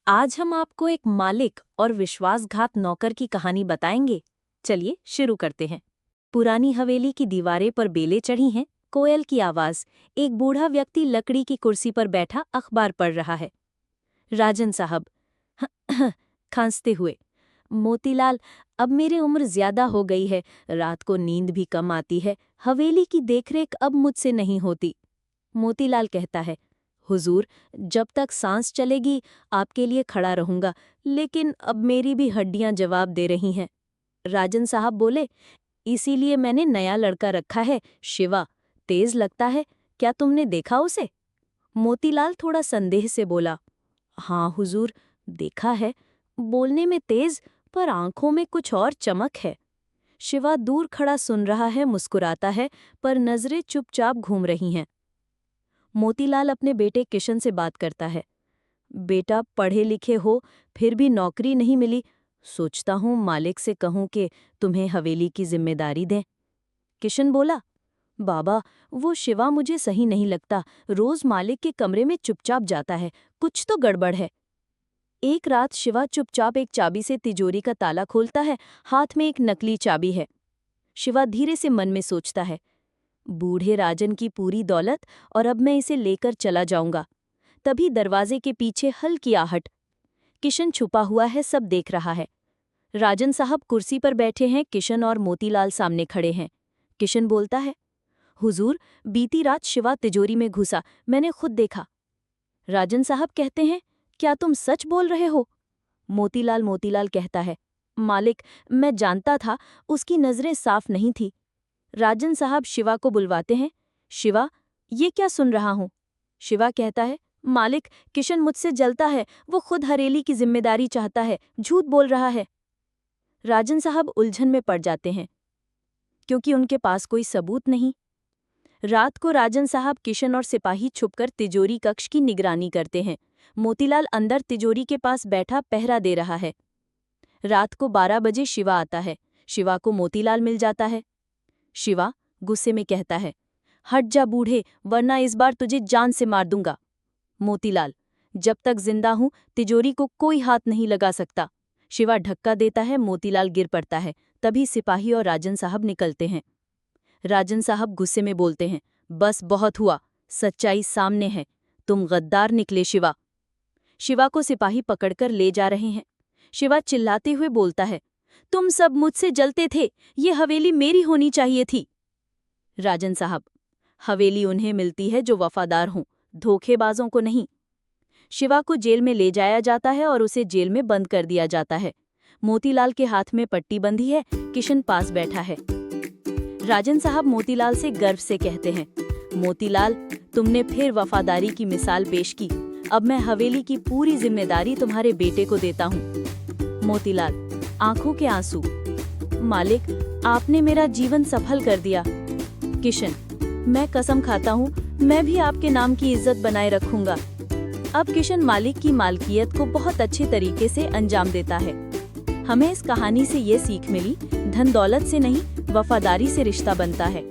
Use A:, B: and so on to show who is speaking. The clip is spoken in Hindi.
A: आज हम आपको एक मालिक और विश्वासघात नौकर की कहानी बताएंगे। चलिए शुरू करते हैं। पुरानी हवेली की दीवारें पर बेलें चढ़ी हैं, कोयल की आवाज। एक बूढ़ा व्यक्ति लकड़ी की कुर्सी पर बैठा अखबार पढ़ रहा है। राजन साहब खांसते हुए, मोतीलाल, अब मेरी उम्र ज्यादा हो गई है, रात को नींद भी कम आती है, हवेली की देखरेख अब मुझसे नहीं होती। मोतीलाल कहता है, हुजूर, जब तक सांस चलेगी आपके लिए खड़ा रहूंगा, लेकिन अब मेरी भी हड्डियां जवाब दे रही हैं। राजन साहब बोले, इसीलिए मैंने नया लड़का रखा है, शिवा। तेज लगता है, क्या तुमने देखा उसे? मोतीलाल थोड़ा संदेह से बोला, हाँ हुजूर, देखा है। बोलने में तेज, पर आंखों में कुछ और चमक है। शिवा दूर खड़ा सुन रहा है, मुस्कुराता है, पर नजरें चुपचाप घूम रही हैं। मोतीलाल अपने बेटे किशन से बात करता है। बेटा, पढ़े लिखे हो, फिर भी नौकरी नहीं मिली। सोचता हूँ मालिक से कहूँ कि तुम्हें हवेली की जिम्मेदारी दें। किशन बोला, बाबा, वो शिवा मुझे सही नहीं लगता। रोज मालिक के कमरे में चुपचाप जाता है, कुछ तो गड़बड़ है। एक रात शिवा चुपचाप एक चाबी से तिजोरी का ताला खोलता है, हाथ में एक नकली चाबी है। शिवा धीरे से मन में सोचता है, बूढ़े राजन की पूरी दौलत, और अब मैं इसे लेकर चला जाऊंगा। तभी दरवाजे के पीछे हल्की आहट। किशन छुपा हुआ है, सब देख रहा है। राजन साहब कुर्सी पर बैठे हैं, किशन और मोतीलाल सामने खड़े हैं। किशन बोलता है, हुजूर, बीती रात शिवा तिजोरी में घुसा, मैंने खुद देखा। राजन साहब कहते हैं, क्या तुम सच बोल रहे हो? मोतीलाल कहता है, मालिक, मैं जानता था, उसकी नजरें साफ नहीं थी। राजन साहब शिवा को बुलवाते हैं। शिवा, ये क्या सुन रहा हूँ? शिवा कहता है, मालिक, किशन मुझसे जलता है, वो खुद हवेली की जिम्मेदारी चाहता है, झूठ बोल रहा है। राजन साहब उलझन में पड़ जाते हैं, क्योंकि उनके पास कोई सबूत नहीं। रात को राजन साहब, किशन और सिपाही छुपकर तिजोरी कक्ष की निगरानी करते हैं। मोतीलाल अंदर तिजोरी के पास बैठा पहरा दे रहा है। रात को 12 बजे शिवा आता है। शिवा को मोतीलाल मिल जाता है। शिवा गुस्से में कहता है, हट जा बूढ़े, वरना इस बार तुझे जान से मार दूंगा। मोतीलाल, जब तक जिंदा हूं तिजोरी को कोई हाथ नहीं लगा सकता। शिवा धक्का देता है, मोतीलाल गिर पड़ता है। तभी सिपाही और राजन साहब निकलते हैं। राजन साहब गुस्से में बोलते हैं, बस बहुत हुआ, सच्चाई सामने है, तुम गद्दार निकले शिवा। शिवा को सिपाही पकड़कर ले जा रहे हैं। शिवा चिल्लाते हुए बोलता है, तुम सब मुझसे जलते थे, ये हवेली मेरी होनी चाहिए थी। राजन साहब, हवेली उन्हें मिलती है जो वफादार हों, धोखेबाजों को नहीं। शिवा को जेल में ले जाया जाता है और उसे जेल में बंद कर दिया जाता है। मोतीलाल के हाथ में पट्टी बंधी है, किशन पास बैठा है। राजन साहब मोतीलाल से गर्व से कहते हैं, मोतीलाल, तुमने फिर वफादारी की मिसाल पेश की। अब मैं हवेली की पूरी जिम्मेदारी तुम्हारे बेटे को देता हूँ। मोतीलाल, आंखों के आंसू, मालिक, आपने मेरा जीवन सफल कर दिया। किशन, मैं कसम खाता हूँ, मैं भी आपके नाम की इज्जत बनाए रखूंगा। अब किशन मालिक की मालकियत को बहुत अच्छे तरीके से अंजाम देता है। हमें इस कहानी से ये सीख मिली, धन दौलत से नहीं, वफादारी से रिश्ता बनता है।